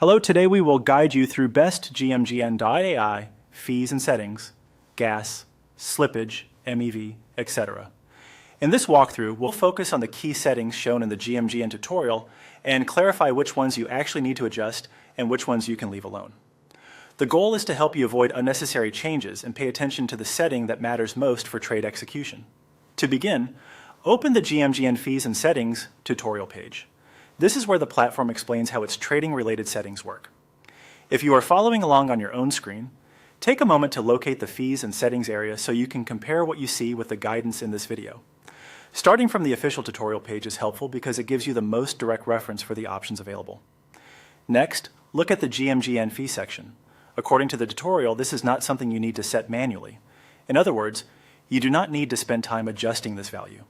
Hello, today we will guide you through best GMGN AI, fees and settings, gas, slippage, MEV, etc. In this walkthrough, we'll focus on the key settings shown in the GMGN tutorial and clarify which ones you actually need to adjust and which ones you can leave alone. The goal is to help you avoid unnecessary changes and pay attention to the setting that matters most for trade execution. To begin, open the GMGN Fees and Settings tutorial page. This is where the platform explains how its trading-related settings work. If you are following along on your own screen, take a moment to locate the Fees and Settings area so you can compare what you see with the guidance in this video. Starting from the official tutorial page is helpful because it gives you the most direct reference for the options available. Next, look at the GMGN Fee section. According to the tutorial, this is not something you need to set manually. In other words, you do not need to spend time adjusting this value.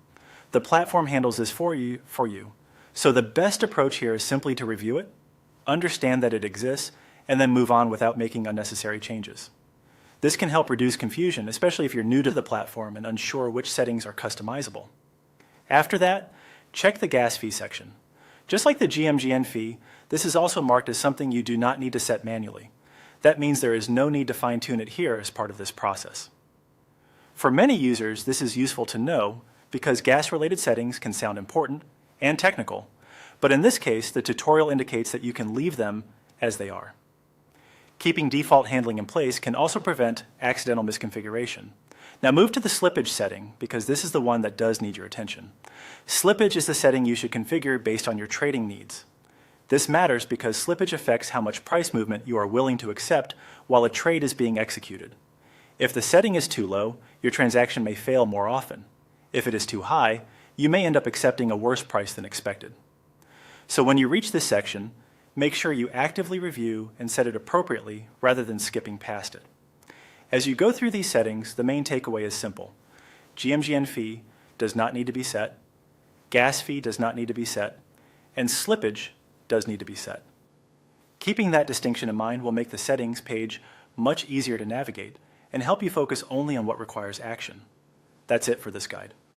The platform handles this for you. So the best approach here is simply to review it, understand that it exists, and then move on without making unnecessary changes. This can help reduce confusion, especially if you're new to the platform and unsure which settings are customizable. After that, check the gas fee section. Just like the GMGN fee, this is also marked as something you do not need to set manually. That means there is no need to fine-tune it here as part of this process. For many users, this is useful to know because gas-related settings can sound important and technical, but in this case, the tutorial indicates that you can leave them as they are. Keeping default handling in place can also prevent accidental misconfiguration. Now move to the slippage setting because this is the one that does need your attention. Slippage is the setting you should configure based on your trading needs. This matters because slippage affects how much price movement you are willing to accept while a trade is being executed. If the setting is too low, your transaction may fail more often. If it is too high, you may end up accepting a worse price than expected. So when you reach this section, make sure you actively review and set it appropriately rather than skipping past it. As you go through these settings, the main takeaway is simple. GMGN fee does not need to be set, gas fee does not need to be set, and slippage does need to be set. Keeping that distinction in mind will make the settings page much easier to navigate and help you focus only on what requires action. That's it for this guide.